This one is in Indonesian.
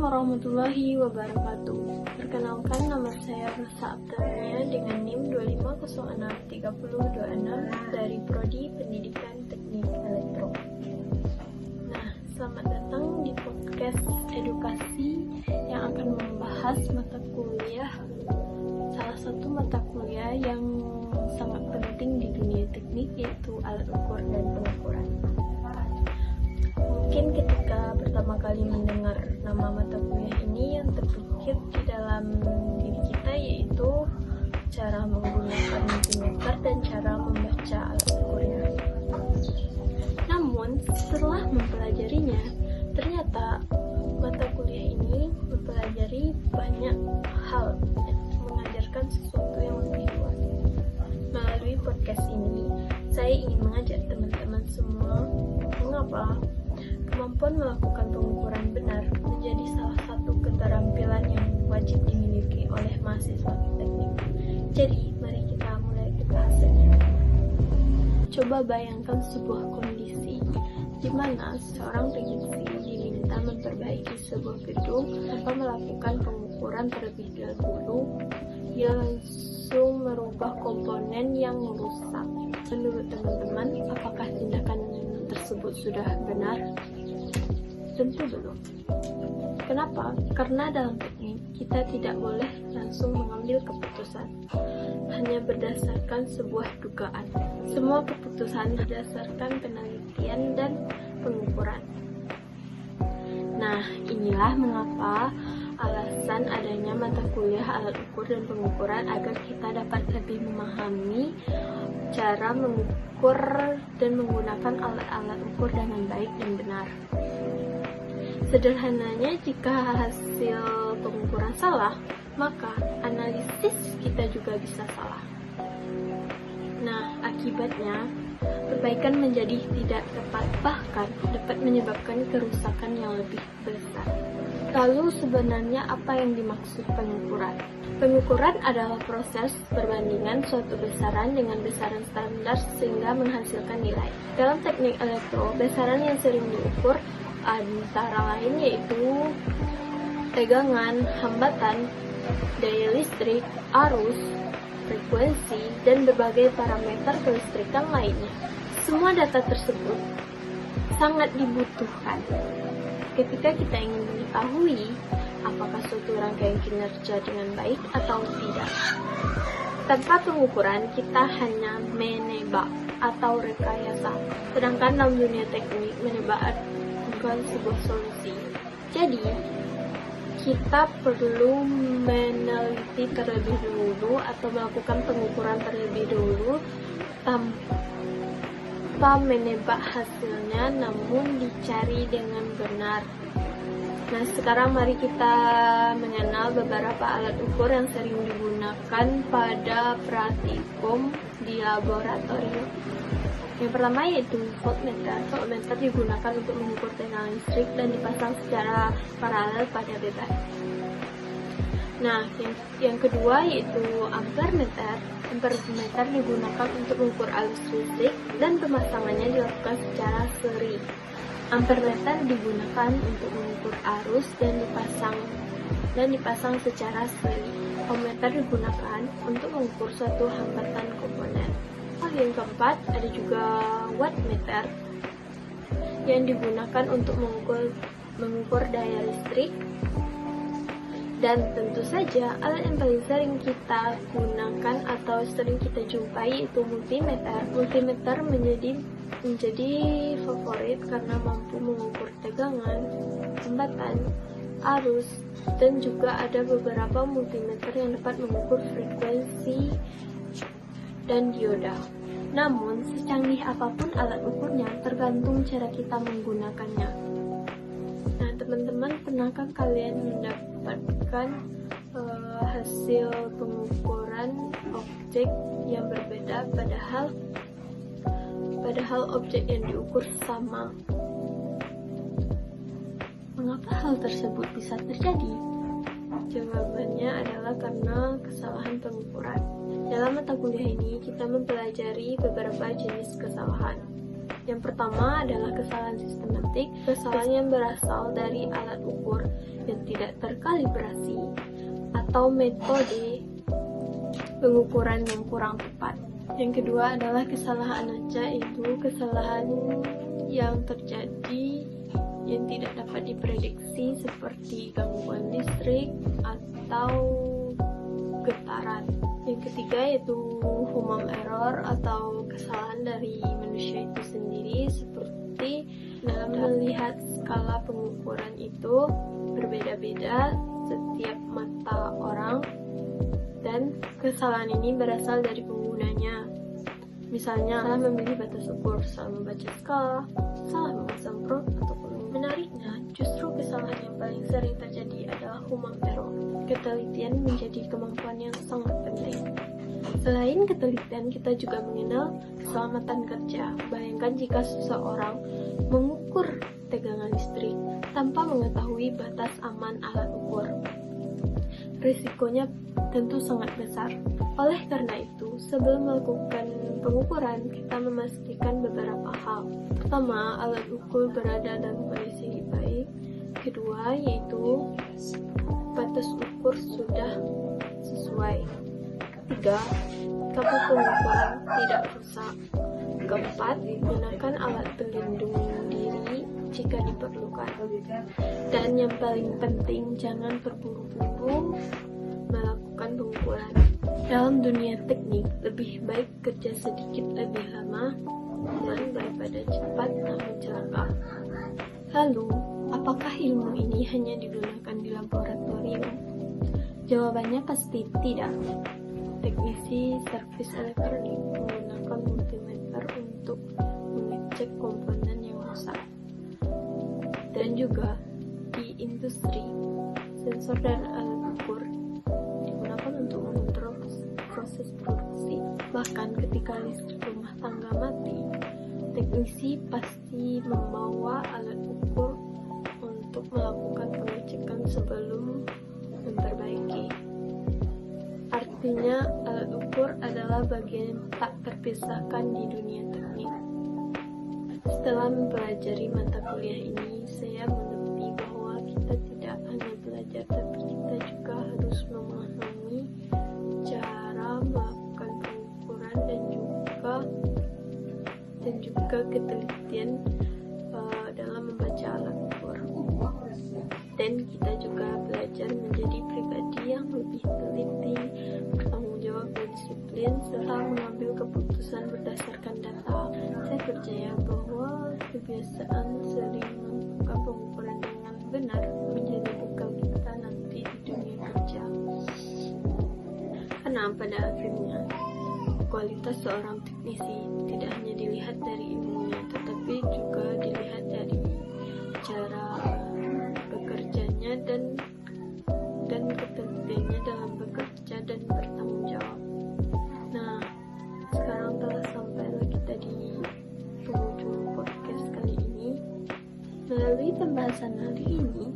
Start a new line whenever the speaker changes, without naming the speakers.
warahmatullahi wabarakatuh. Perkenalkan, nama saya Rosa Abdalnya dengan NIM 25063026 dari Prodi Pendidikan Teknik Elektro. Nah, selamat datang di podcast edukasi yang akan membahas mata kuliah, salah satu mata kuliah yang sangat penting di dunia teknik, yaitu alat ukur dan pengukuran. Mungkin ketika pertama kali mendengar nama mata kuliah ini, yang terpikir di dalam diri kita yaitu cara menggunakan multimeter dan cara membaca alat ukurnya. Namun setelah mempelajarinya, ternyata mata kuliah ini mempelajari banyak hal, mengajarkan sesuatu yang lebih luas. Melalui podcast ini, saya ingin mengajak teman-teman semua mengapa kemampuan melakukan pengukuran benar menjadi salah satu keterampilan yang wajib dimiliki oleh mahasiswa teknik. Jadi, mari kita mulai ke bahasannya. Coba bayangkan sebuah kondisi di mana seorang teknisi diminta memperbaiki sebuah gedung tanpa melakukan pengukuran terlebih dahulu. Dia langsung merubah komponen yang rusak. Menurut teman-teman, apakah tindakan tersebut sudah benar? Tentu belum. Kenapa? Karena dalam teknik kita tidak boleh langsung mengambil keputusan hanya berdasarkan sebuah dugaan. Semua keputusan berdasarkan penelitian dan pengukuran. Nah, inilah mengapa alasan adanya mata kuliah alat ukur dan pengukuran, agar kita dapat lebih memahami cara mengukur dan menggunakan alat-alat ukur dengan baik dan benar. Sederhananya, jika hasil pengukuran salah, maka analisis kita juga bisa salah. Nah, akibatnya perbaikan menjadi tidak tepat, bahkan dapat menyebabkan kerusakan yang lebih besar. Lalu sebenarnya apa yang dimaksud pengukuran? Pengukuran adalah proses perbandingan suatu besaran dengan besaran standar sehingga menghasilkan nilai. Dalam teknik elektro, besaran yang sering diukur antara lain yaitu tegangan, hambatan, daya listrik, arus, frekuensi, dan berbagai parameter kelistrikan lainnya. Semua data tersebut sangat dibutuhkan ketika kita ingin mengetahui apakah suatu rangkaian kinerja dengan baik atau tidak. Tanpa pengukuran, kita hanya menebak atau rekayasa. Sedangkan dalam dunia teknik, menebak bukan sebuah solusi. Jadi, kita perlu meneliti terlebih dahulu atau melakukan pengukuran terlebih dahulu tanpa menebak hasilnya, namun dicari dengan benar. Nah, sekarang mari kita mengenal beberapa alat ukur yang sering digunakan pada praktikum di laboratorium. Yang pertama yaitu voltmeter. Voltmeter digunakan untuk mengukur tegangan listrik dan dipasang secara paralel pada beban. Nah, yang kedua yaitu ampermeter. Ampermeter digunakan untuk mengukur arus listrik dan pemasangannya dilakukan secara seri. Ampermeter digunakan untuk mengukur arus dan dipasang secara seri. Ohmmeter digunakan untuk mengukur suatu hambatan komponen. Yang keempat, ada juga wattmeter yang digunakan untuk mengukur daya listrik. Dan tentu saja alat yang paling sering kita gunakan atau sering kita jumpai itu multimeter. Multimeter menjadi favorit karena mampu mengukur tegangan, hambatan, arus, dan juga ada beberapa multimeter yang dapat mengukur frekuensi dan dioda. Namun, secanggih apapun alat ukurnya, tergantung cara kita menggunakannya. Nah, teman-teman, pernahkah kalian mendapatkan hasil pengukuran objek yang berbeda, padahal objek yang diukur sama? Mengapa hal tersebut bisa terjadi? Jawabannya adalah karena kesalahan pengukuran. Dalam mata kuliah ini, kita mempelajari beberapa jenis kesalahan. Yang pertama adalah kesalahan sistematik, kesalahan yang berasal dari alat ukur. yang tidak terkalibrasi, atau metode pengukuran yang kurang tepat. Yang kedua adalah kesalahan aja, itu kesalahan yang terjadi yang tidak dapat diprediksi seperti gangguan listrik atau getaran. Yang ketiga yaitu human error atau kesalahan dari manusia itu sendiri, seperti dalam melihat skala pengukuran itu berbeda-beda setiap mata orang, dan kesalahan ini berasal dari penggunanya. Misalnya salah memilih batas ukur, salah membaca skala, salah memasang probe, ataupun menariknya. Justru kesalahan yang paling sering terjadi adalah human error. Ketelitian menjadi kemampuan yang sangat penting. Selain ketelitian, kita juga mengenal keselamatan kerja. Bayangkan jika seseorang mengukur tegangan listrik tanpa mengetahui batas aman alat ukur. Risikonya tentu sangat besar. Oleh karena itu, sebelum melakukan pengukuran, kita memastikan beberapa hal. Pertama, alat ukur berada dalam kondisi baik. Kedua, yaitu batas ukur sudah sesuai. Ketiga, kabel pengukuran tidak rusak. Keempat, gunakan alat pelindung diri jika diperlukan. Dan yang paling penting, jangan terburu-buru melakukan pengukuran. Dalam dunia teknik, lebih baik kerja sedikit lebih lama daripada cepat namun celaka. Lalu, apakah ilmu ini hanya digunakan di laboratorium? Jawabannya pasti tidak. Teknisi servis elektronik menggunakan multimeter untuk mengecek komponen yang rusak. Dan juga di industri, sensor dan alat ukur digunakan untuk mengontrol proses produksi. Bahkan ketika listrik rumah tangga mati, teknisi pasti membawa alat ukur untuk melakukan pengecekan sebelum memperbaiki. Artinya, alat ukur adalah bagian yang tak terpisahkan di dunia teknik. Setelah mempelajari mata kuliah ini, saya mengerti bahwa kita tidak hanya belajar, tapi kita juga harus memahami cara melakukan pengukuran dan juga ketelitian dalam membaca alat ukur. Dan kita juga belajar menjadi pribadi yang lebih teliti, bertanggung jawab dan disiplin, serta mengambil keputusan berdasarkan data. Saya percaya bahwa kebiasaan sering melakukan pengukuran dengan benar menjadi bekal kita nanti di dunia kerja. Karena pada akhirnya, kualitas seorang teknisi tidak hanya dilihat dari ilmunya, tetapi juga dilihat dari cara bekerjanya dan ketelitiannya dalam bekerja dan bertanggung jawab. Nah, sekarang telah sampailah kita di penghujung podcast kali ini. Melalui pembahasan hari ini,